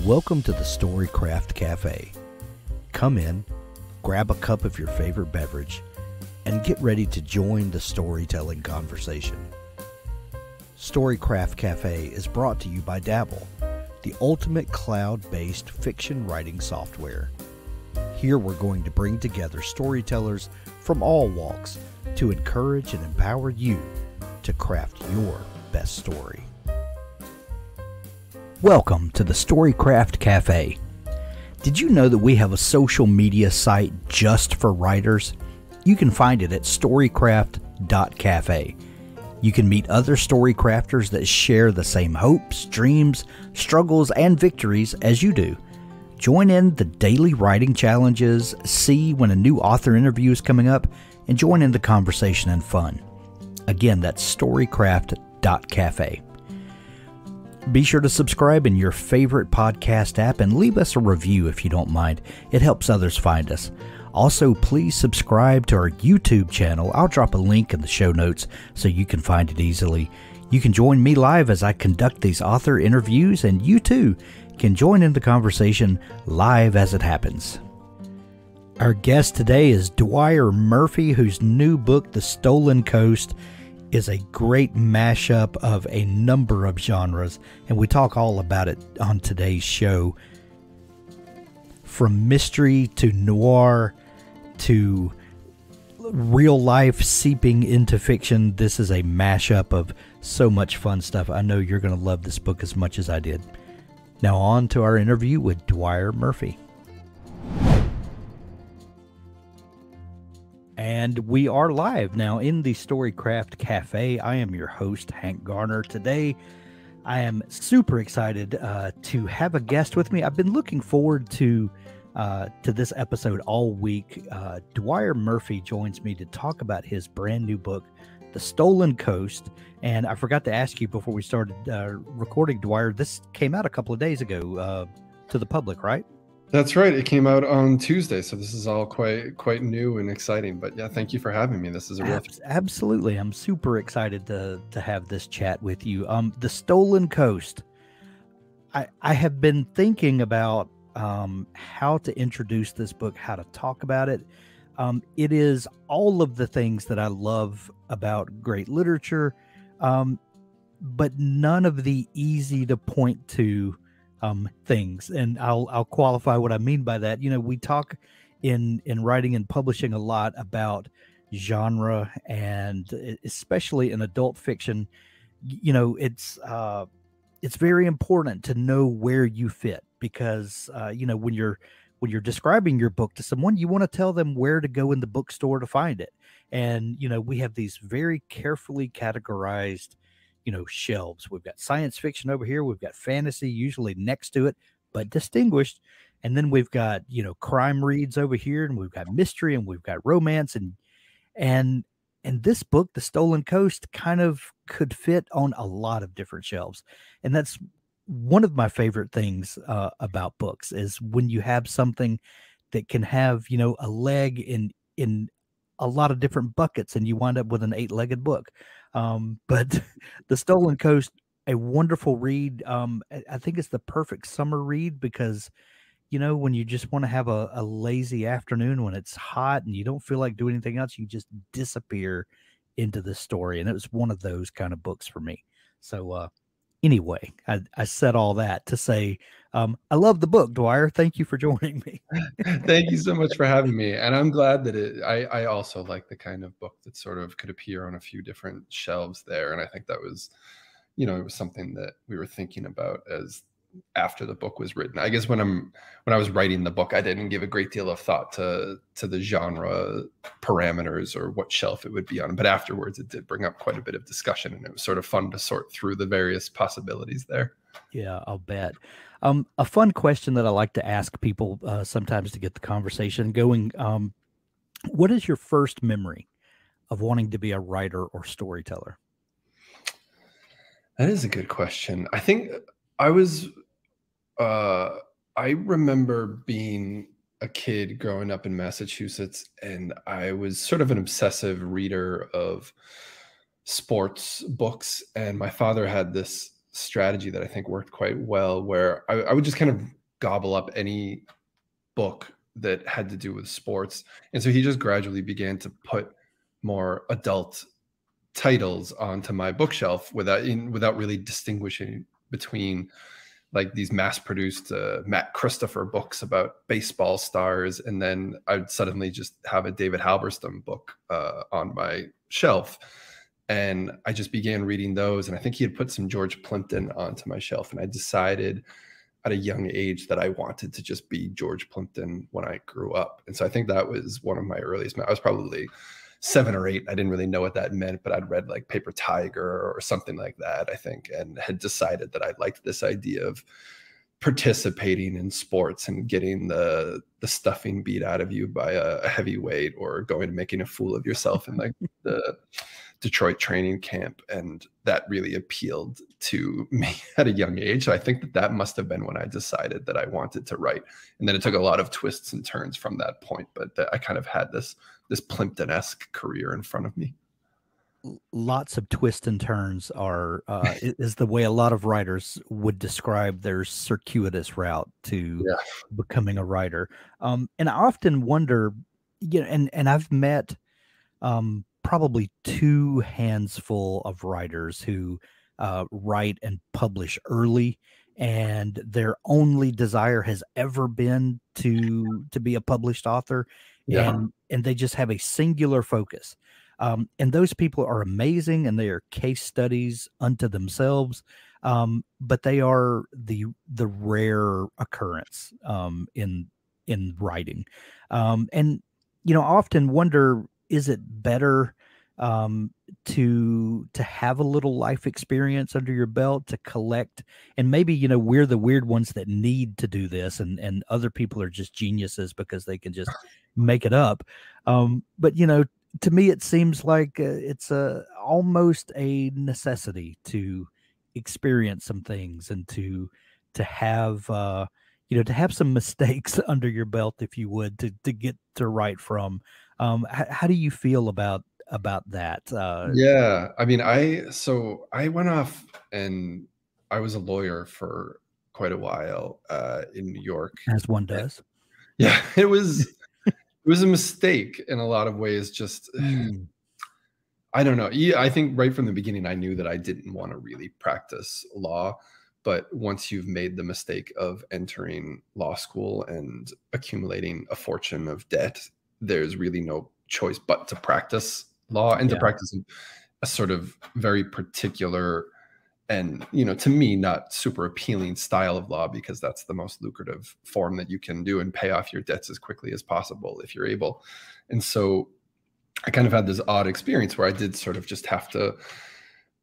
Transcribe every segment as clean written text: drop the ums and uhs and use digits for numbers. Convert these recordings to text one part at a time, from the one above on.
Welcome to the Storycraft Cafe. Come in, grab a cup of your favorite beverage, and get ready to join the storytelling conversation. Storycraft Cafe is brought to you by Dabble, the ultimate cloud-based fiction writing software. Here we're going to bring together storytellers from all walks to encourage and empower you to craft your best story. Welcome to the Storycraft Cafe. Did you know that we have a social media site just for writers? You can find it at storycraft.cafe. You can meet other storycrafters that share the same hopes, dreams, struggles, and victories as you do. Join in the daily writing challenges, see when a new author interview is coming up, and join in the conversation and fun. Again, that's storycraft.cafe. Be sure to subscribe in your favorite podcast app and leave us a review if you don't mind. It helps others find us. Also, please subscribe to our YouTube channel. I'll drop a link in the show notes so you can find it easily. You can join me live as I conduct these author interviews, and you too can join in the conversation live as it happens. Our guest today is Dwyer Murphy, whose new book, The Stolen Coast, is a great mashup of a number of genres, and we talk all about it on today's show. From mystery to noir to real life seeping into fiction, this is a mashup of so much fun stuff. I know you're going to love this book as much as I did. Now on to our interview with Dwyer Murphy. And we are live now in the Storycraft Cafe. I am your host, Hank Garner. Today, I am super excited to have a guest with me. I've been looking forward to this episode all week. Dwyer Murphy joins me to talk about his brand new book, The Stolen Coast. And I forgot to ask you before we started recording, Dwyer, this came out a couple of days ago to the public, right? That's right. It came out on Tuesday, so this is all quite new and exciting. But yeah, thank you for having me. This is a real absolutely. I'm super excited to have this chat with you. The Stolen Coast. I have been thinking about how to introduce this book, how to talk about it. It is all of the things that I love about great literature, but none of the easy to point to things. And I'll qualify what I mean by that. You know, we talk in writing and publishing a lot about genre, and especially in adult fiction. You know, it's very important to know where you fit, because you know, when you're describing your book to someone, you want to tell them where to go in the bookstore to find it. And you know, we have these very carefully categorized, you know, shelves. We've got science fiction over here. We've got fantasy usually next to it, but distinguished. And then we've got, you know, crime reads over here, and we've got mystery, and we've got romance, and this book, The Stolen Coast, kind of could fit on a lot of different shelves. And that's one of my favorite things about books, is when you have something that can have, you know, a leg in a lot of different buckets, and you wind up with an 8-legged book. But The Stolen Coast, a wonderful read. I think it's the perfect summer read, because, you know, when you just want to have a lazy afternoon when it's hot and you don't feel like doing anything else, you just disappear into this story. And it was one of those kind of books for me. So anyway, I said all that to say, I love the book, Dwyer. Thank you for joining me. Thank you so much for having me. And I'm glad that I also like the kind of book that sort of could appear on a few different shelves there. And I think that was, you know, it was something that we were thinking about as after the book was written. I guess when I was writing the book, I didn't give a great deal of thought to the genre parameters or what shelf it would be on. But afterwards, it did bring up quite a bit of discussion, and it was sort of fun to sort through the various possibilities there. Yeah, I'll bet. A fun question that I like to ask people sometimes to get the conversation going. What is your first memory of wanting to be a writer or storyteller? That is a good question. I think I remember being a kid growing up in Massachusetts, and I was sort of an obsessive reader of sports books. And my father had this strategy that I think worked quite well, where I would just kind of gobble up any book that had to do with sports. And so he just gradually began to put more adult titles onto my bookshelf without really distinguishing between like these mass-produced Matt Christopher books about baseball stars, and then I'd suddenly just have a David Halberstam book on my shelf. And I just began reading those. And I think he had put some George Plimpton onto my shelf. And I decided at a young age that I wanted to just be George Plimpton when I grew up. And so I think that was one of my earliest. I was probably 7 or 8. I didn't really know what that meant, but I'd read like Paper Tiger or something like that, I think, and had decided that I liked this idea of participating in sports and getting the stuffing beat out of you by a heavyweight, or going and making a fool of yourself in like the Detroit training camp. And that really appealed to me at a young age. So I think that must have been when I decided that I wanted to write. And then it took a lot of twists and turns from that point, but I kind of had this Plimpton-esque career in front of me. Lots of twists and turns is the way a lot of writers would describe their circuitous route to becoming a writer. And I often wonder, and I've met probably 2 handsful of writers who write and publish early, and their only desire has ever been to be a published author, and they just have a singular focus. And those people are amazing, and they are case studies unto themselves. But they are the rare occurrence in writing. And I often wonder, is it better to have a little life experience under your belt to collect, and maybe we're the weird ones that need to do this, and other people are just geniuses because they can just make it up. But to me, it seems like it's almost a necessity to experience some things, and to have to have some mistakes under your belt, if you would, to get to write from. How do you feel about that? Yeah, I mean, I went off and I was a lawyer for quite a while in New York, as one does. Yeah, it was a mistake in a lot of ways. Just I don't know. I think right from the beginning, I knew that I didn't want to really practice law. But once you've made the mistake of entering law school and accumulating a fortune of debt, there's really no choice but to practice law, and to practice a sort of very particular and, to me, not super appealing style of law, because that's the most lucrative form that you can do and pay off your debts as quickly as possible if you're able. And so I kind of had this odd experience where I did sort of just have to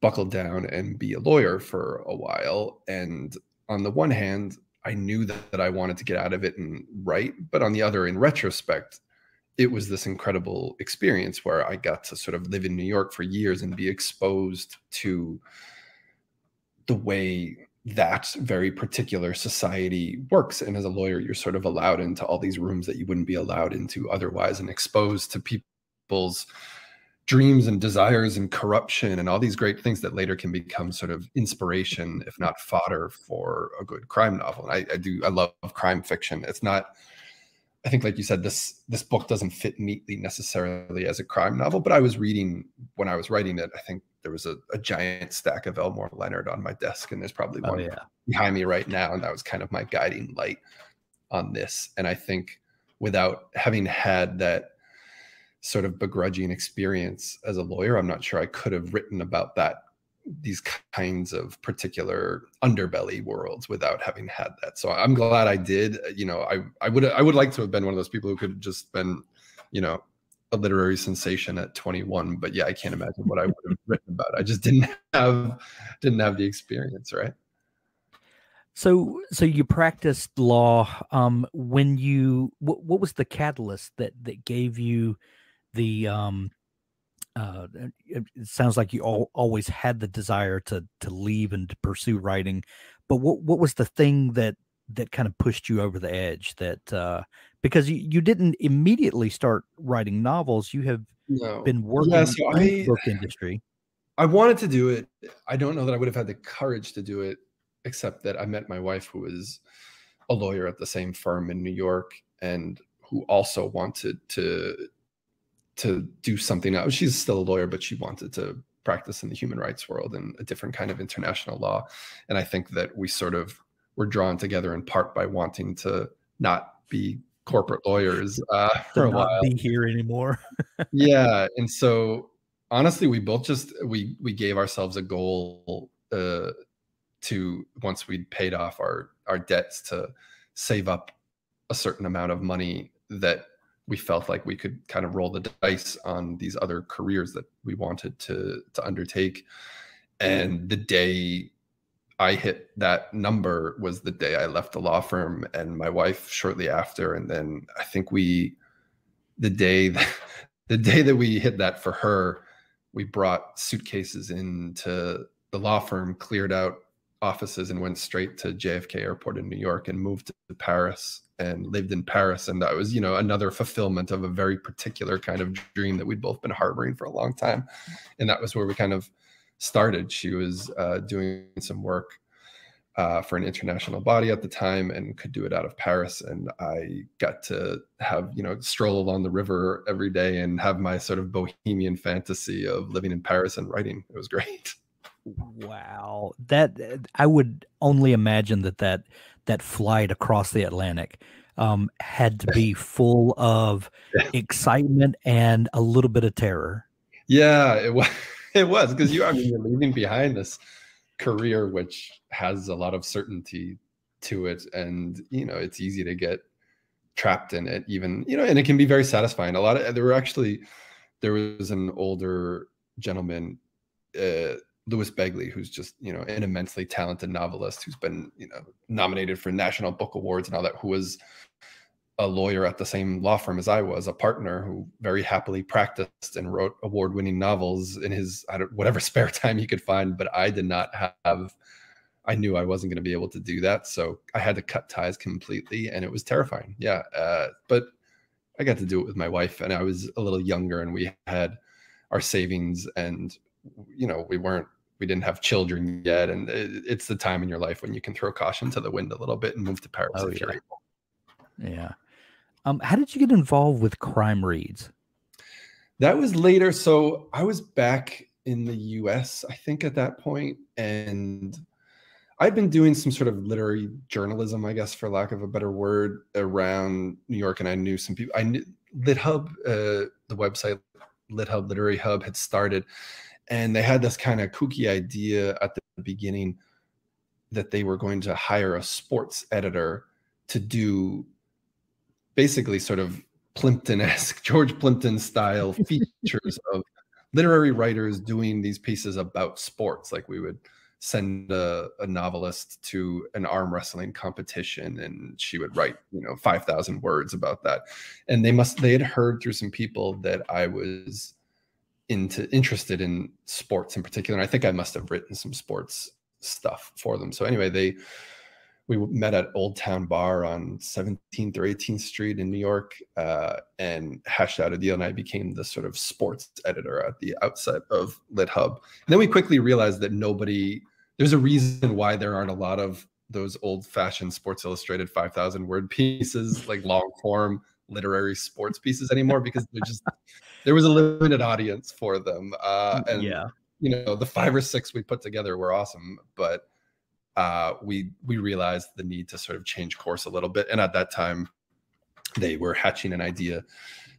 buckle down and be a lawyer for a while. And on the one hand, I knew that I wanted to get out of it and write, but on the other, in retrospect, it was this incredible experience where I got to sort of live in New York for years and be exposed to the way that very particular society works. And as a lawyer, you're sort of allowed into all these rooms that you wouldn't be allowed into otherwise, and exposed to people's dreams and desires and corruption and all these great things that later can become sort of inspiration, if not fodder, for a good crime novel. And I love crime fiction. It's not, I think, like you said, this book doesn't fit neatly necessarily as a crime novel, but I was reading, when I was writing it, I think there was a giant stack of Elmore Leonard on my desk, and there's probably one behind me right now. And that was kind of my guiding light on this. And I think without having had that sort of begrudging experience as a lawyer, I'm not sure I could have written about these kinds of particular underbelly worlds without having had that. So I'm glad I did. I would like to have been one of those people who could have just been, a literary sensation at 21. But yeah, I can't imagine what I would have written about. I just didn't have the experience, right? So you practiced law. When what was the catalyst that gave you the it sounds like you always had the desire to leave and to pursue writing, but what was the thing that kind of pushed you over the edge? That because you didn't immediately start writing novels, you have been working in the book industry. I wanted to do it. I don't know that I would have had the courage to do it, except that I met my wife, who was a lawyer at the same firm in New York, and who also wanted to do something else. She's still a lawyer, but she wanted to practice in the human rights world and a different kind of international law. And I think that we sort of were drawn together in part by wanting to not be corporate lawyers for a while. Not be here anymore. Yeah. And so honestly, we both just, we gave ourselves a goal to, once we'd paid off our debts, to save up a certain amount of money that we felt like we could kind of roll the dice on these other careers that we wanted to undertake. And the day I hit that number was the day I left the law firm, and my wife shortly after. And then I think the day that we hit that for her, we brought suitcases into the law firm, cleared out offices, and went straight to JFK Airport in New York and moved to Paris and lived in Paris. And that was, another fulfillment of a very particular kind of dream that we'd both been harboring for a long time. And that was where we kind of started. She was doing some work for an international body at the time and could do it out of Paris. And I got to have, stroll along the river every day and have my sort of bohemian fantasy of living in Paris and writing. It was great. Wow. That, I would only imagine that flight across the Atlantic had to be full of excitement and a little bit of terror. Yeah, it was. It was, because you're leaving behind this career which has a lot of certainty to it, and it's easy to get trapped in it, even and it can be very satisfying. There was an older gentleman, Louis Begley, who's just an immensely talented novelist who's been nominated for National Book Awards and all that, who was a lawyer at the same law firm as I was, a partner who very happily practiced and wrote award-winning novels in his whatever spare time he could find. But I did not have, I knew I wasn't going to be able to do that. So I had to cut ties completely, and it was terrifying. Yeah. But I got to do it with my wife, and I was a little younger, and we had our savings, and we didn't have children yet. And it's the time in your life when you can throw caution to the wind a little bit and move to Paris if you're able. Yeah. How did you get involved with CrimeReads? That was later. So I was back in the US, I think, at that point, and I'd been doing some sort of literary journalism, I guess, for lack of a better word, around New York, and I knew some people. I knew LitHub, the website LitHub, Literary Hub, had started, and they had this kind of kooky idea at the beginning that they were going to hire a sports editor to do basically sort of Plimpton-esque, George Plimpton style features of literary writers doing these pieces about sports. Like, we would send a novelist to an arm wrestling competition, and she would write 5,000 words about that. And they had heard through some people that I was interested in sports in particular, and I think I must have written some sports stuff for them. So anyway, we met at Old Town Bar on 17th or 18th Street in New York, and hashed out a deal, and I became the sort of sports editor at the outset of LitHub. And then we quickly realized that there's a reason why there aren't a lot of those old-fashioned Sports Illustrated 5,000 word pieces, like long-form literary sports pieces anymore, because there was a limited audience for them. The 5 or 6 we put together were awesome, but we realized the need to sort of change course a little bit. And at that time, they were hatching an idea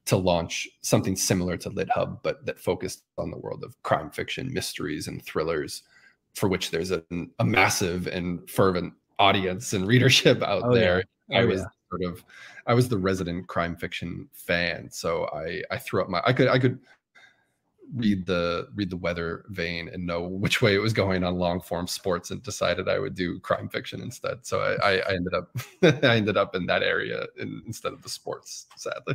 to launch something similar to LitHub, but that focused on the world of crime fiction, mysteries, and thrillers, for which there's a massive and fervent audience and readership out there. Yeah. I was the resident crime fiction fan, so I threw up I could read the weather vane and know which way it was going on long form sports, and decided I would do crime fiction instead. So I ended up I ended up in that area instead of the sports, sadly.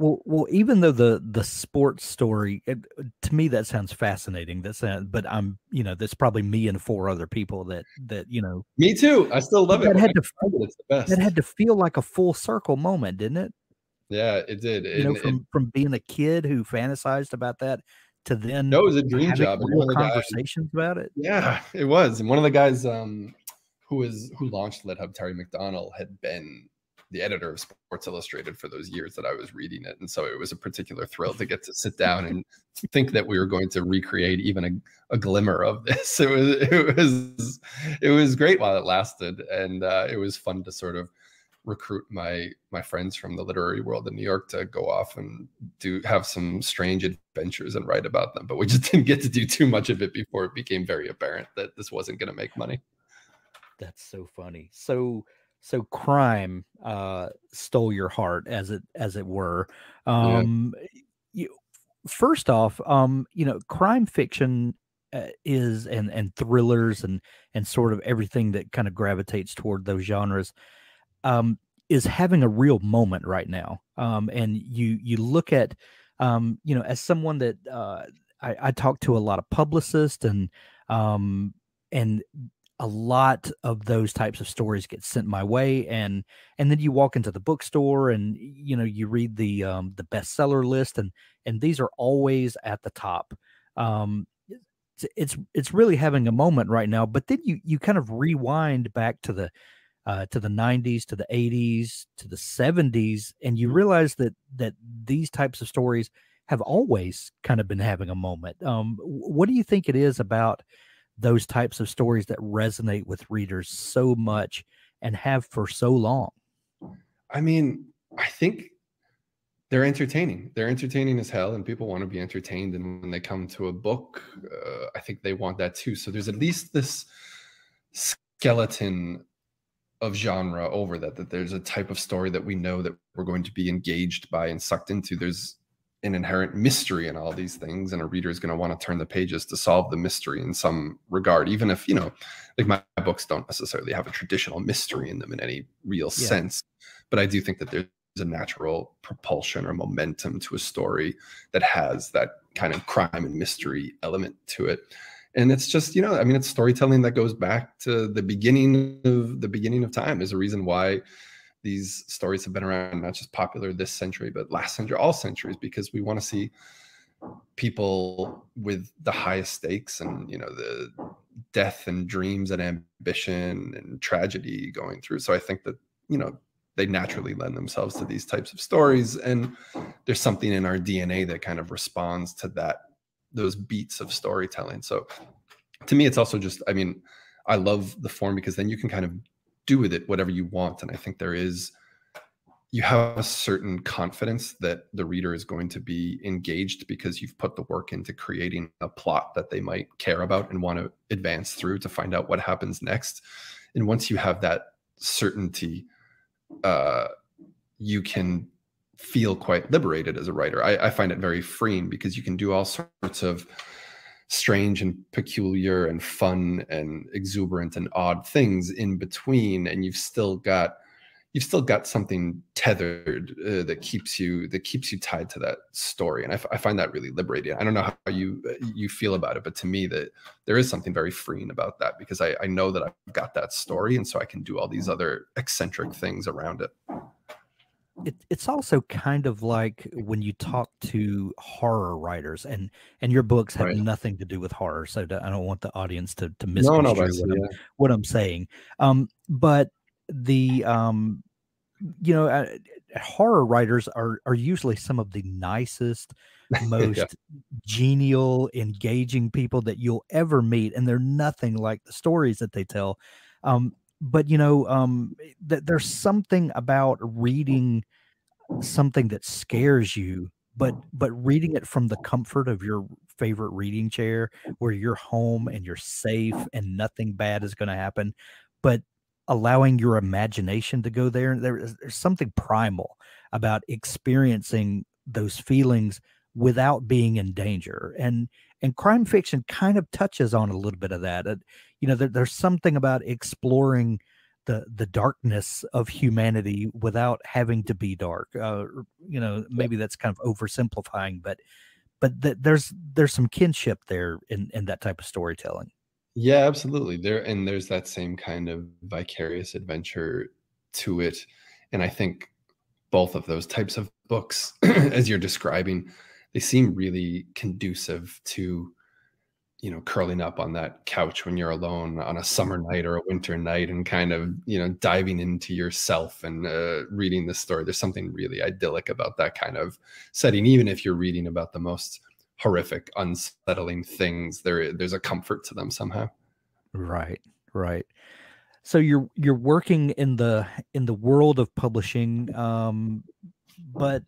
Well, even though the sports story, to me, that sounds fascinating. But I'm, that's probably me and 4 other people that. Me too. I still love it. It's the best. That had to feel like a full circle moment, didn't it? Yeah, it did. From being a kid who fantasized about that to then No, it was a dream having job. And real one of the guys, conversations about it? yeah, it was. And one of the guys who launched Lit Hub, Terry McDonald, had been the editor of Sports Illustrated for those years that I was reading it. And so it was a particular thrill to get to sit down and think that we were going to recreate even a glimmer of this. It was great while it lasted. And it was fun to sort of recruit my friends from the literary world in New York to go off and have some strange adventures and write about them. But we just didn't get to do too much of it before it became very apparent that this wasn't going to make money. That's so funny. So crime stole your heart, as it were. You, first off, crime fiction is and thrillers and sort of everything that kind of gravitates toward those genres is having a real moment right now. And you look at as someone that I talk to a lot of publicists and a lot of those types of stories get sent my way, and then you walk into the bookstore and you read the bestseller list, and these are always at the top. It's really having a moment right now. But then you kind of rewind back to the 90s, to the 80s, to the 70s, and you realize that these types of stories have always kind of been having a moment. What do you think it is about those types of stories that resonate with readers so much and have for so long? I mean, I think they're entertaining. They're entertaining as hell, and people want to be entertained. And when they come to a book, I think they want that too. So there's at least this skeleton of genre over that there's a type of story that we know that we're going to be engaged by and sucked into. There's an inherent mystery in all these things, and a reader is going to want to turn the pages to solve the mystery in some regard, even if like my books don't necessarily have a traditional mystery in them in any real sense. But I do think that there's a natural propulsion or momentum to a story that has that kind of crime and mystery element to it. And it's just, it's storytelling that goes back to the beginning of time. There's a reason why these stories have been around, not just popular this century, but last century, all centuries, because we want to see people with the highest stakes and, the death and dreams and ambition and tragedy going through. So I think that, they naturally lend themselves to these types of stories. And there's something in our DNA that kind of responds to those beats of storytelling. So to me, it's also just, I love the form because then you can kind of do with it whatever you want. And I think you have a certain confidence that the reader is going to be engaged because you've put the work into creating a plot that they might care about and want to advance through to find out what happens next. And once you have that certainty, you can feel quite liberated as a writer. I find it very freeing because you can do all sorts of strange and peculiar and fun and exuberant and odd things in between, and you've still got something tethered that keeps you tied to that story. And I find that really liberating. I don't know how you feel about it, but to me, that there is something very freeing about that because I know that I've got that story, and so I can do all these other eccentric things around it. It's also kind of like when you talk to horror writers, and your books have nothing to do with horror, so I don't want the audience to misconstrue what I'm saying. But the horror writers are usually some of the nicest, most genial, engaging people that you'll ever meet, and they're nothing like the stories that they tell. But there's something about reading something that scares you, but reading it from the comfort of your favorite reading chair, where you're home and you're safe and nothing bad is going to happen, but allowing your imagination to go there. There's something primal about experiencing those feelings without being in danger. And crime fiction kind of touches on a little bit of that. There's something about exploring the darkness of humanity without having to be dark. Maybe that's kind of oversimplifying, but there's some kinship there in that type of storytelling. Yeah, absolutely. There's that same kind of vicarious adventure to it. And I think both of those types of books, as you're describing, they seem really conducive to, you know, curling up on that couch when you're alone on a summer night or a winter night and kind of, you know, diving into yourself and reading the story. There's something really idyllic about that kind of setting. Even if you're reading about the most horrific, unsettling things, there's a comfort to them somehow. Right, right. So you're working in the world of publishing, but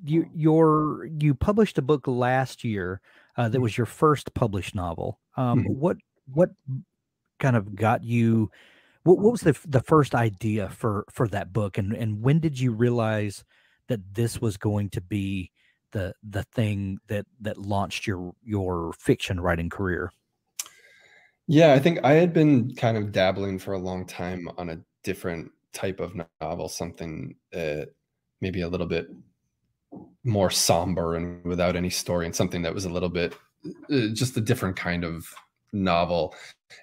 you published a book last year that was your first published novel. What kind of got you? What was the first idea for that book, and when did you realize that this was going to be the thing that launched your fiction writing career? Yeah, I think I had been kind of dabbling for a long time on a different type of novel, something maybe a little bit more somber and without any story, and something that was a little bit just a different kind of novel.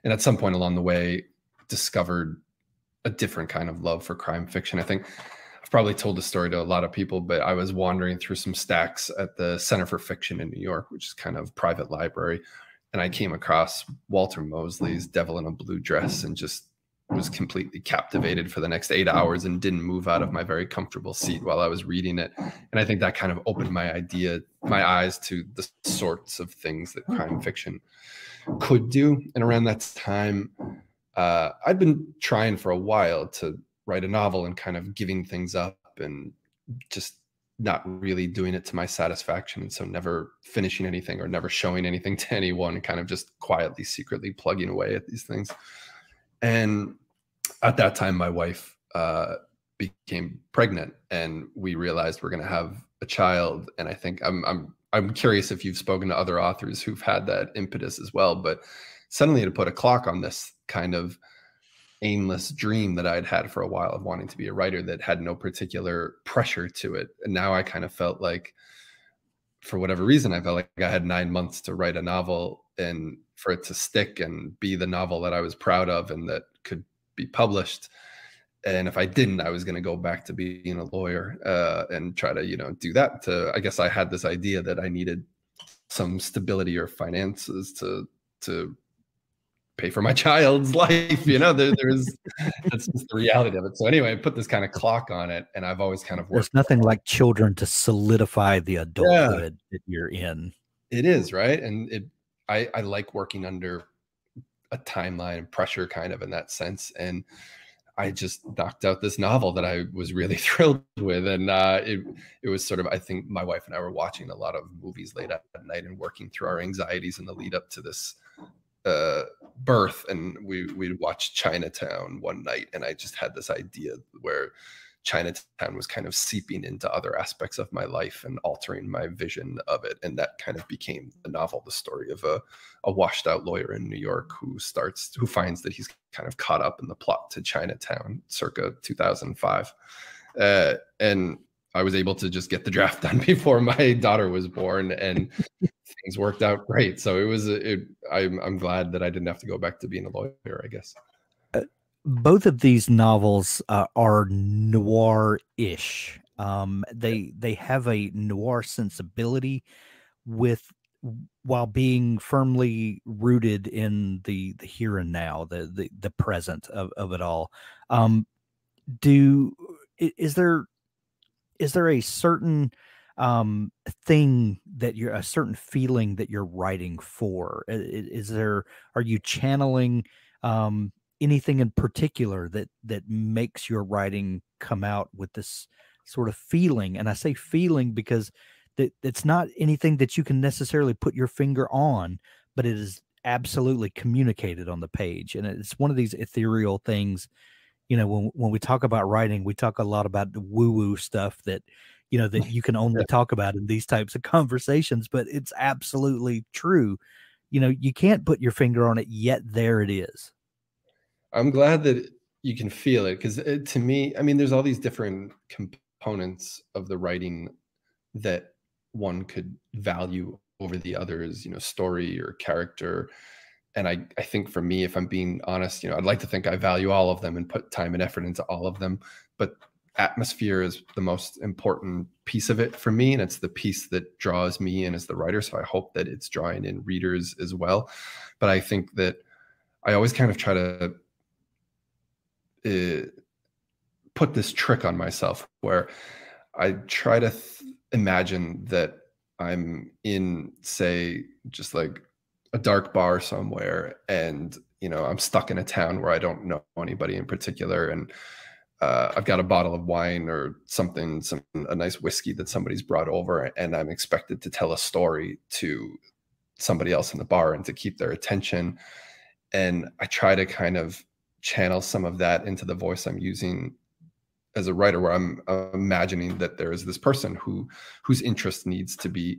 And at some point along the way, discovered a different kind of love for crime fiction. I think I've probably told the story to a lot of people, but I was wandering through some stacks at the Center for Fiction in New York, which is kind of private library. And I came across Walter Mosley's Devil in a Blue Dress and just was completely captivated for the next 8 hours and didn't move out of my very comfortable seat while I was reading it. And I think that kind of opened my eyes to the sorts of things that crime fiction could do. And around that time, I'd been trying for a while to write a novel and kind of giving things up and just not really doing it to my satisfaction. And so never finishing anything or never showing anything to anyone, kind of just quietly, secretly plugging away at these things. And at that time, my wife became pregnant, and we realized we're going to have a child. And I think I'm curious if you've spoken to other authors who've had that impetus as well. But suddenly, to put a clock on this kind of aimless dream that I'd had for a while of wanting to be a writer that had no particular pressure to it, and now I kind of felt like, for whatever reason, I felt like I had 9 months to write a novel and for it to stick and be the novel that I was proud of and that could be published. And if I didn't, I was going to go back to being a lawyer and try to, you know, do that. I guess I had this idea that I needed some stability or finances to pay for my child's life. You know, that's just the reality of it. So anyway, I put this kind of clock on it, and I've always kind of worked. There's nothing like children to solidify the adulthood that you're in. It is, right? And I like working under a timeline and pressure kind of in that sense. And I just knocked out this novel that I was really thrilled with. And it was sort of, I think my wife and I were watching a lot of movies late at night and working through our anxieties in the lead up to this birth. And we'd watch Chinatown one night, and I just had this idea where Chinatown was kind of seeping into other aspects of my life and altering my vision of it. And that kind of became the novel, the story of a washed out lawyer in New York who finds that he's kind of caught up in the plot to Chinatown circa 2005. And I was able to just get the draft done before my daughter was born, and things worked out great. So I'm glad that I didn't have to go back to being a lawyer, I guess. Both of these novels are noir-ish. They have a noir sensibility while being firmly rooted in the here and now, the present of it all. Is there a certain thing that a certain feeling that you're writing for? Are you channeling anything in particular that makes your writing come out with this sort of feeling? And I say feeling because it's not anything that you can necessarily put your finger on, but it is absolutely communicated on the page. And it's one of these ethereal things. You know, when we talk about writing, we talk a lot about the woo-woo stuff that, you know, that you can only talk about in these types of conversations, but it's absolutely true. You know, you can't put your finger on it, yet there it is. I'm glad that you can feel it, because to me, I mean, there's all these different components of the writing that one could value over the others, you know, story or character. And I think for me, if I'm being honest, you know, I'd like to think I value all of them and put time and effort into all of them. But atmosphere is the most important piece of it for me, and it's the piece that draws me in as the writer. So I hope that it's drawing in readers as well. But I think that I always kind of try to put this trick on myself where I try to imagine that I'm in, say, just like a dark bar somewhere, and I'm stuck in a town where I don't know anybody in particular, and I've got a bottle of wine or something, a nice whiskey that somebody's brought over, and I'm expected to tell a story to somebody else in the bar and to keep their attention. And I try to kind of channel some of that into the voice I'm using as a writer, where I'm imagining that there is this person whose interest needs to be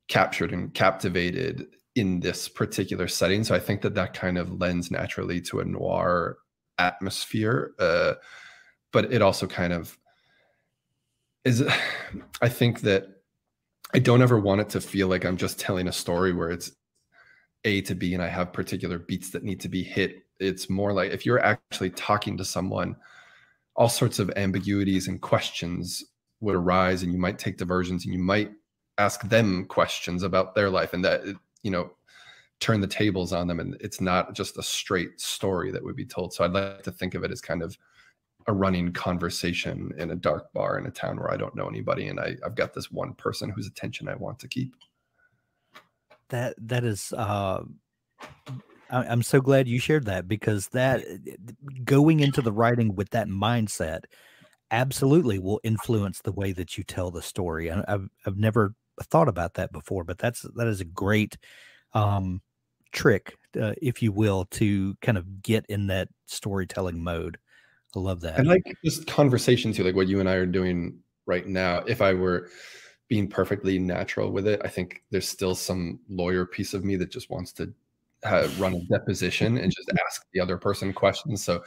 captured and captivated in this particular setting. So I think that kind of lends naturally to a noir atmosphere, but it also kind of is. I think that I don't ever want it to feel like I'm just telling a story where it's A to B and I have particular beats that need to be hit. It's more like if you're actually talking to someone, all sorts of ambiguities and questions would arise, and you might take diversions, and you might ask them questions about their life, and that, turn the tables on them. And it's not just a straight story that would be told. So I'd like to think of it as kind of a running conversation in a dark bar in a town where I don't know anybody, and I've got this one person whose attention I want to keep. That is, I'm so glad you shared that, because that going into the writing with that mindset absolutely will influence the way that you tell the story. And I've never thought about that before, but that is a great trick, if you will, to kind of get in that storytelling mode. I love that. And like just conversation too, like what you and I are doing right now. If I were being perfectly natural with it, I think there's still some lawyer piece of me that just wants to run a deposition and just ask the other person questions. So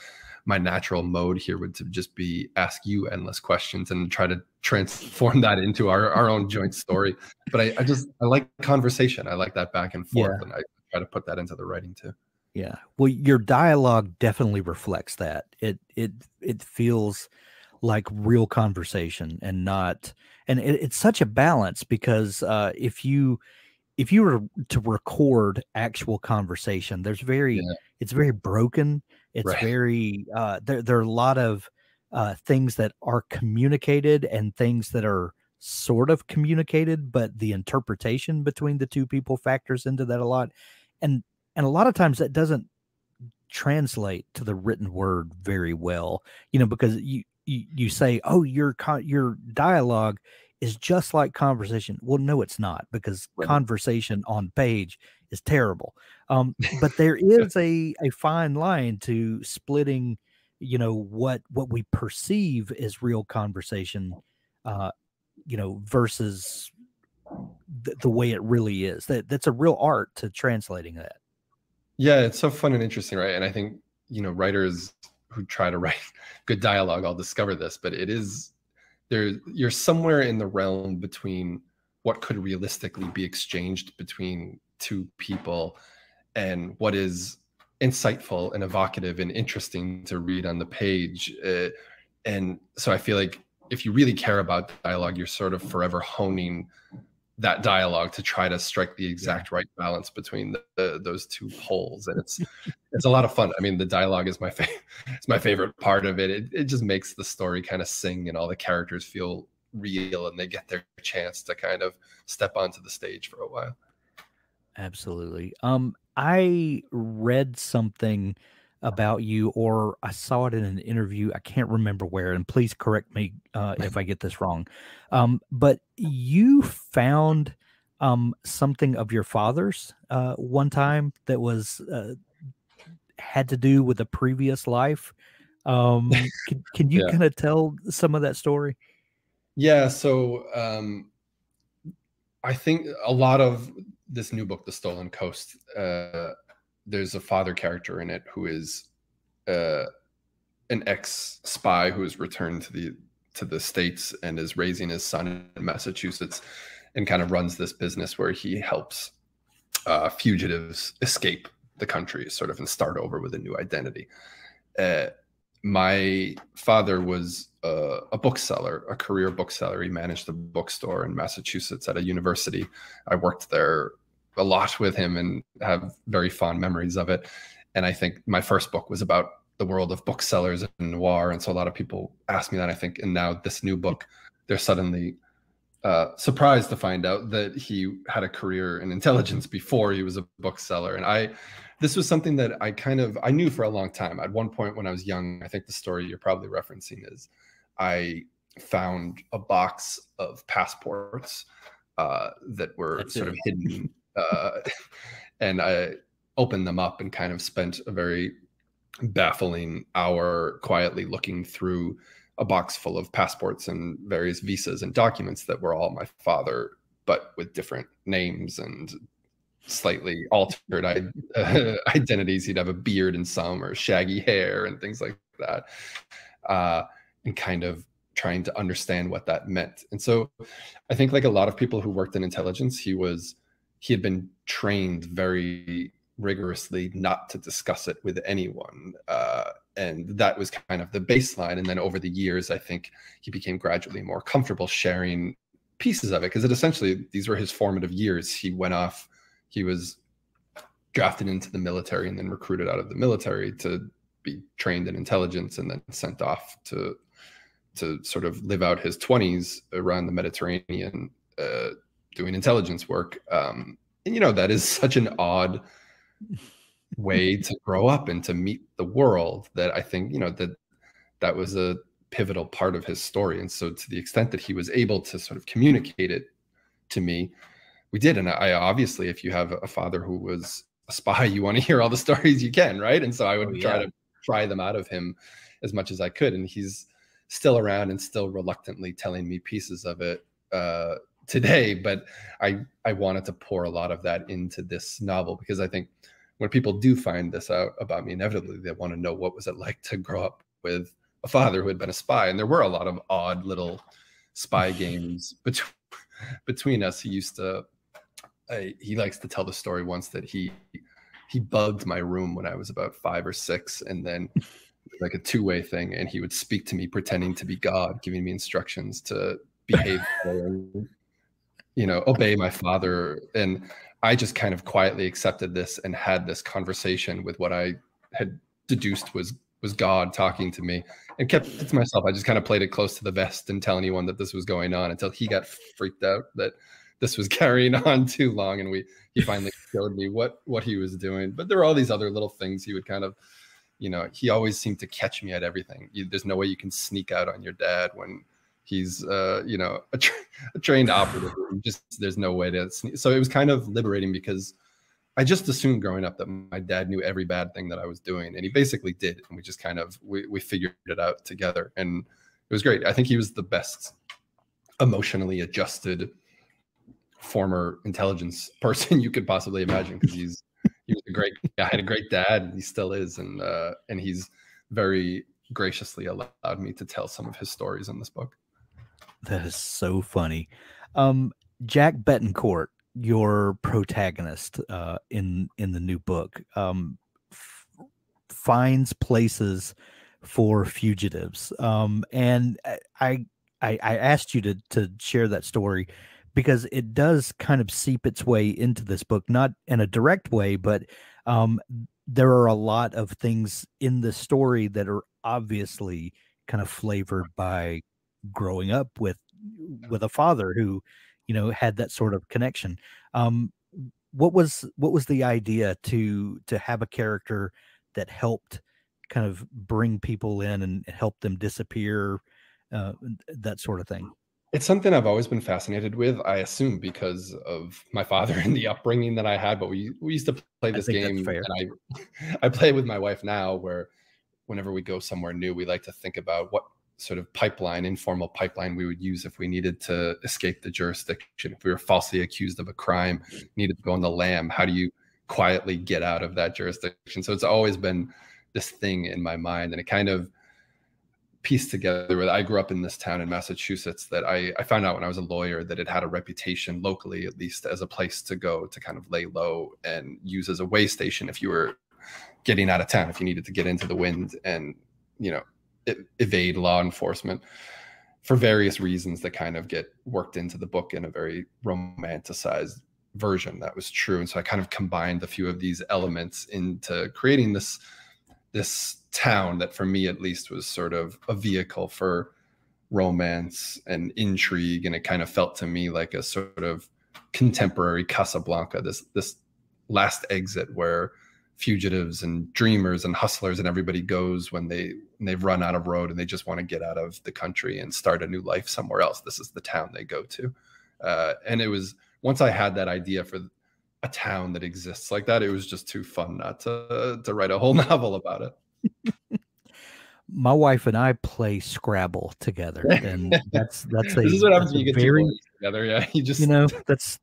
my natural mode here would to just be ask you endless questions and try to transform that into our own joint story. But I like conversation. I like that back and forth, and I try to put that into the writing too. Yeah. Well, your dialogue definitely reflects that. It feels like real conversation and not, and it's such a balance, because if you were to record actual conversation, it's very broken. It's right. very, there are a lot of things that are communicated and things that are sort of communicated, but the interpretation between the two people factors into that a lot. And a lot of times that doesn't translate to the written word very well, because you say, oh, your dialogue is just like conversation. Well, no, it's not, because conversation on page is terrible. But there is a fine line to splitting, what we perceive as real conversation, versus the way it really is. That's a real art to translating that. Yeah, it's so fun and interesting, right? And I think, writers who try to write good dialogue all discover this, but it is you're somewhere in the realm between what could realistically be exchanged between two people and what is insightful and evocative and interesting to read on the page. And so I feel like if you really care about dialogue, you're sort of forever honing that dialogue to try to strike the exact right balance between those two poles. And it's a lot of fun. I mean, the dialogue is my favorite part of it. It just makes the story kind of sing, and all the characters feel real, and they get their chance to kind of step onto the stage for a while. Absolutely. I read something about you, or I saw it in an interview. I can't remember where, and please correct me if I get this wrong. But you found something of your father's one time that was had to do with a previous life. Can you kind of tell some of that story? Yeah. So I think a lot of this new book, The Stolen Coast, there's a father character in it who is an ex-spy who has returned to the States and is raising his son in Massachusetts, and kind of runs this business where he helps fugitives escape the country, sort of, and start over with a new identity. my father was a bookseller, a career bookseller. He managed a bookstore in Massachusetts at a university. I worked there a lot with him and have very fond memories of it. And I think my first book was about the world of booksellers and noir. And so a lot of people ask me that, I think. And now this new book, they're suddenly surprised to find out that he had a career in intelligence before he was a bookseller. And this was something that I knew for a long time. At one point when I was young, I think the story you're probably referencing is I found a box of passports that were sort of hidden. And I opened them up and kind of spent a very baffling hour quietly looking through a box full of passports and various visas and documents that were all my father, but with different names and slightly altered identities. He'd have a beard in some, or shaggy hair and things like that, and kind of trying to understand what that meant. And so I think, like a lot of people who worked in intelligence, he had been trained very rigorously not to discuss it with anyone. And that was kind of the baseline. And then over the years, I think he became gradually more comfortable sharing pieces of it, because these were his formative years. He went off, he was drafted into the military and then recruited out of the military to be trained in intelligence, and then sent off to sort of live out his 20s around the Mediterranean, doing intelligence work. And, that is such an odd way to grow up and to meet the world, that I think, that was a pivotal part of his story. And so to the extent that he was able to sort of communicate it to me, we did. And I obviously, if you have a father who was a spy, you want to hear all the stories you can, right? And so I would try to pry them out of him as much as I could. And he's still around and still reluctantly telling me pieces of it today. But I wanted to pour a lot of that into this novel, because I think when people do find this out about me, inevitably they want to know, what was it like to grow up with a father who had been a spy? And there were a lot of odd little spy games between us. He likes to tell the story once that he bugged my room when I was about 5 or 6, and then like a two-way thing, and he would speak to me pretending to be God, giving me instructions to behave and, obey my father. And I just kind of quietly accepted this and had this conversation with what I had deduced was God talking to me, and kept it to myself. I just kind of played it close to the vest, and tell anyone that this was going on, until he got freaked out that this was carrying on too long. And he finally showed me what he was doing. But there were all these other little things he would kind of, he always seemed to catch me at everything. There's no way you can sneak out on your dad when he's, a trained operative. There's no way to sneak. So it was kind of liberating, because I just assumed growing up that my dad knew every bad thing that I was doing, and he basically did. And we just kind of, we figured it out together, and it was great. I think he was the best emotionally adjusted former intelligence person you could possibly imagine, because he was a great guy, had a great dad, and he still is. And he's very graciously allowed me to tell some of his stories in this book. That is so funny. Jack Betancourt, your protagonist in the new book, finds places for fugitives. And I asked you to share that story, because it does kind of seep its way into this book, not in a direct way, but there are a lot of things in the story that are obviously kind of flavored by growing up with a father who, had that sort of connection. What was the idea to have a character that helped kind of bring people in and help them disappear, that sort of thing? It's something I've always been fascinated with, I assume because of my father and the upbringing that I had. But we used to play this game, and I play with my wife now, where whenever we go somewhere new, we like to think about what sort of informal pipeline we would use if we needed to escape the jurisdiction. If we were falsely accused of a crime, needed to go on the lam, how do you quietly get out of that jurisdiction? So it's always been this thing in my mind, and it kind of pieced together with, I grew up in this town in Massachusetts that I found out when I was a lawyer that it had a reputation locally, at least, as a place to go to kind of lay low and use as a way station if you were getting out of town, if you needed to get into the wind. And evade law enforcement for various reasons that kind of get worked into the book in a very romanticized version. That was true. And so I kind of combined a few of these elements into creating this town that, for me at least, was sort of a vehicle for romance and intrigue. And it kind of felt to me like a sort of contemporary Casablanca, this last exit where fugitives and dreamers and hustlers and everybody goes when they've run out of road and they just want to get out of the country and start a new life somewhere else. This is the town they go to. And it was, once I had that idea for a town that exists like that, it was just too fun not to write a whole novel about it. My wife and I play Scrabble together, and that's this is what happens when you get two boys together. Yeah,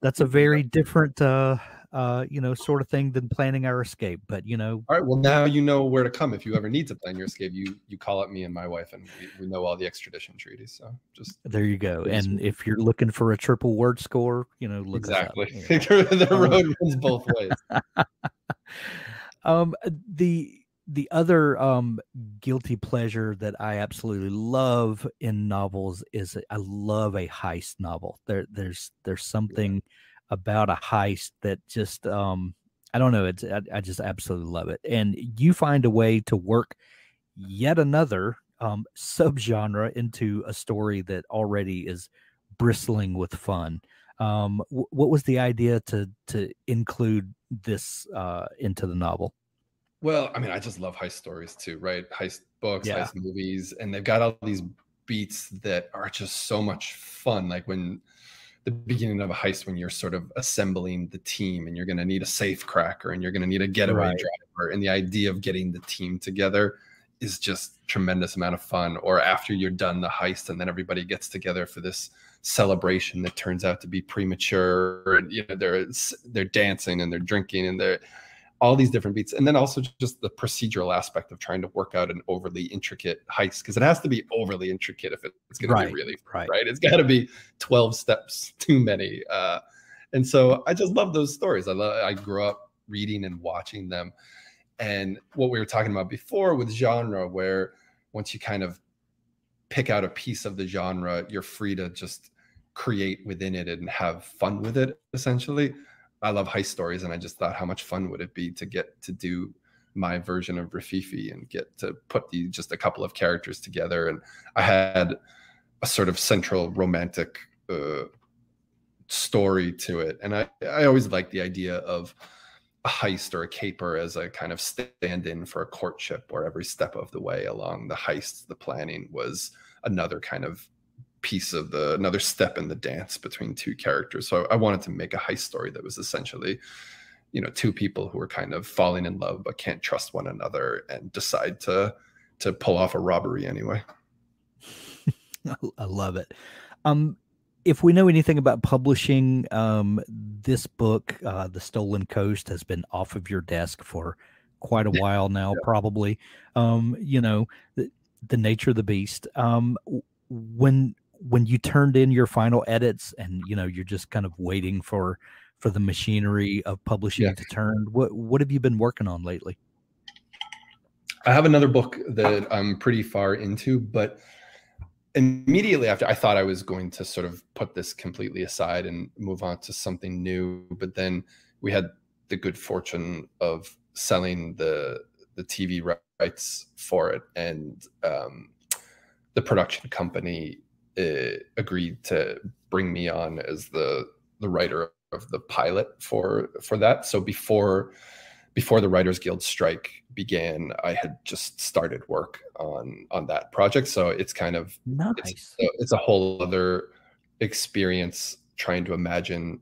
that's a very different sort of thing than planning our escape. But all right, well, now you know where to come if you ever need to plan your escape. You call up me and my wife, and we know all the extradition treaties. So just there you go. And if you're looking for a triple word score, look exactly. Us up, the road runs both ways. The other guilty pleasure that I absolutely love in novels is I love a heist novel. There's something about a heist that just I don't know. I just absolutely love it. And you find a way to work yet another subgenre into a story that already is bristling with fun. What was the idea to include this into the novel? Well, I mean, I just love heist stories too, right? Heist books, heist movies, and they've got all these beats that are just so much fun. Like when the beginning of a heist, when you're sort of assembling the team and you're going to need a safe cracker and you're going to need a getaway driver. And the idea of getting the team together is just tremendous amount of fun. Or after you're done the heist and then everybody gets together for this celebration that turns out to be premature, and they're dancing and they're drinking and they're all these different beats. And then also just the procedural aspect of trying to work out an overly intricate heist, because it has to be overly intricate if it's going to be really fun, right? It's got to be 12 steps too many. And so I just love those stories. I grew up reading and watching them. And what we were talking about before with genre, where once you kind of pick out a piece of the genre, you're free to just create within it and have fun with it, essentially. I love heist stories, and I just thought, how much fun would it be to get to do my version of Rafifi and get to put just a couple of characters together. And I had a sort of central romantic story to it. And I always liked the idea of a heist or a caper as a kind of stand-in for a courtship, where every step of the way along the heist, the planning was another kind of piece of another step in the dance between two characters. So I wanted to make a heist story that was essentially, two people who are kind of falling in love but can't trust one another and decide to pull off a robbery anyway. I love it. If we know anything about publishing, this book, The Stolen Coast, has been off of your desk for quite a while now, probably. The nature of the beast. When you turned in your final edits and you're just kind of waiting for the machinery of publishing to turn, what have you been working on lately? I have another book that I'm pretty far into, but immediately after, I thought I was going to sort of put this completely aside and move on to something new. But then we had the good fortune of selling the TV rights for it, and the production company agreed to bring me on as the writer of the pilot for that. So before the Writers Guild strike began, I had just started work on that project. So it's kind of nice. It's a whole other experience trying to imagine,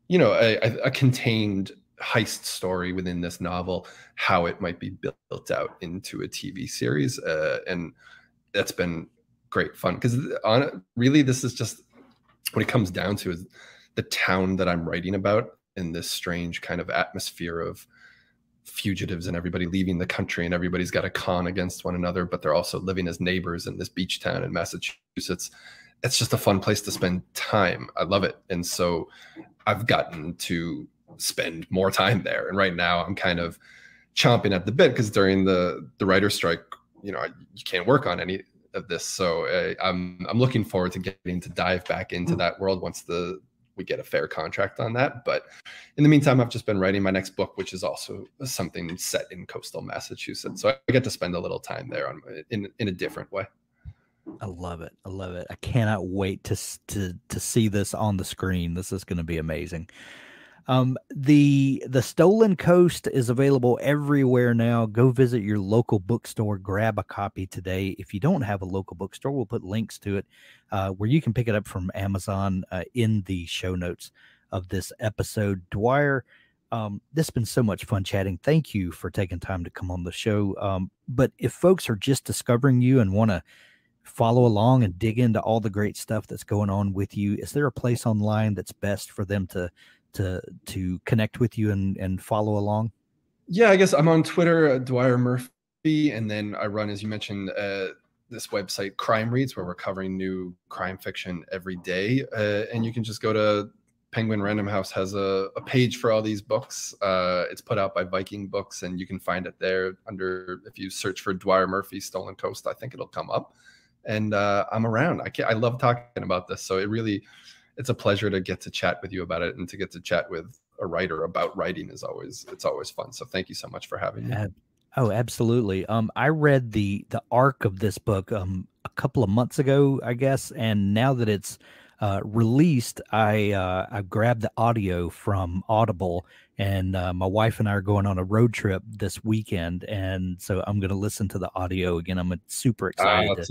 a contained heist story within this novel, how it might be built out into a TV series, and that's been great fun, because really this is just what it comes down to, is the town that I'm writing about in this strange kind of atmosphere of fugitives and everybody leaving the country, and everybody's got a con against one another, but they're also living as neighbors in this beach town in Massachusetts. It's just a fun place to spend time. I love it. And so I've gotten to spend more time there. And right now I'm kind of chomping at the bit, because during the writer's strike, you know, you can't work on any of this. So I'm looking forward to getting to dive back into that world once we get a fair contract on that. But in the meantime, I've just been writing my next book, which is also something set in coastal Massachusetts. So I get to spend a little time there in a different way. I love it. I love it. I cannot wait to see this on the screen. This is going to be amazing. The Stolen Coast is available everywhere now. Go visit your local bookstore, grab a copy today. If you don't have a local bookstore, we'll put links to it where you can pick it up from Amazon in the show notes of this episode. Dwyer, this has been so much fun chatting. Thank you for taking time to come on the show. But if folks are just discovering you and want to follow along and dig into all the great stuff that's going on with you, is there a place online that's best for them to connect with you and follow along? Yeah, I guess I'm on Twitter, Dwyer Murphy, and then I run, as you mentioned, this website CrimeReads, where we're covering new crime fiction every day. And you can just go to Penguin Random House has a page for all these books. It's put out by Viking Books, and you can find it there if you search for Dwyer Murphy Stolen Coast, I think it'll come up. And I'm around. I love talking about this. So it's a pleasure to get to chat with you about it, and to get to chat with a writer about writing it's always fun. So thank you so much for having me. Oh, absolutely. I read the arc of this book a couple of months ago, I guess, and now that it's released, I grabbed the audio from Audible, and my wife and I are going on a road trip this weekend, and so I'm going to listen to the audio again. I'm super excited.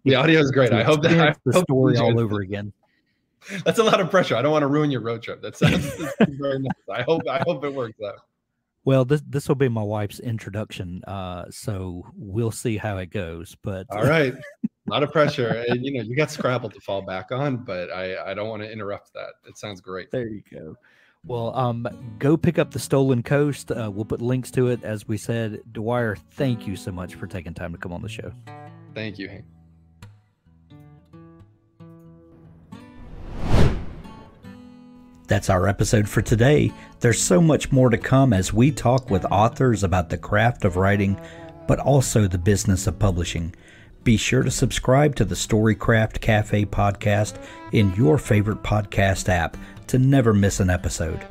The audio is great. I hope the story all over again. That's a lot of pressure. I don't want to ruin your road trip. That sounds very nice. I hope it works out. Well, this will be my wife's introduction, so we'll see how it goes. But all right, a lot of pressure. And, you got Scrabble to fall back on, but I don't want to interrupt that. It sounds great. There you go. Well, go pick up The Stolen Coast. We'll put links to it, as we said. Dwyer, thank you so much for taking time to come on the show. Thank you, Hank. That's our episode for today. There's so much more to come as we talk with authors about the craft of writing, but also the business of publishing. Be sure to subscribe to the Storycraft Cafe podcast in your favorite podcast app to never miss an episode.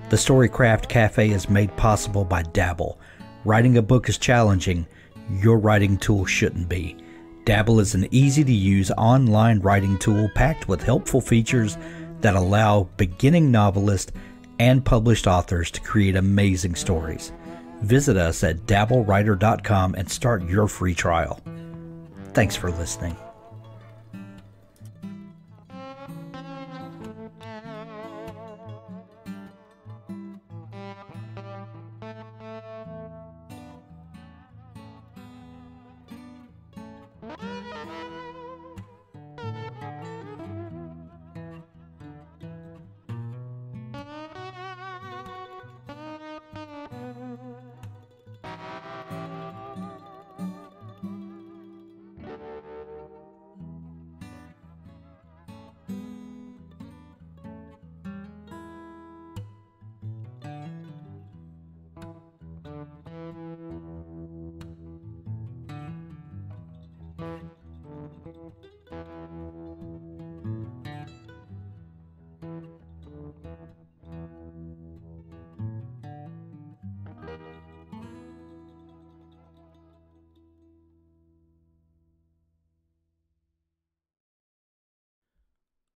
The Storycraft Cafe is made possible by Dabble. Writing a book is challenging. Your writing tool shouldn't be. Dabble is an easy-to-use online writing tool packed with helpful features that allow beginning novelists and published authors to create amazing stories. Visit us at dabblewriter.com and start your free trial. Thanks for listening.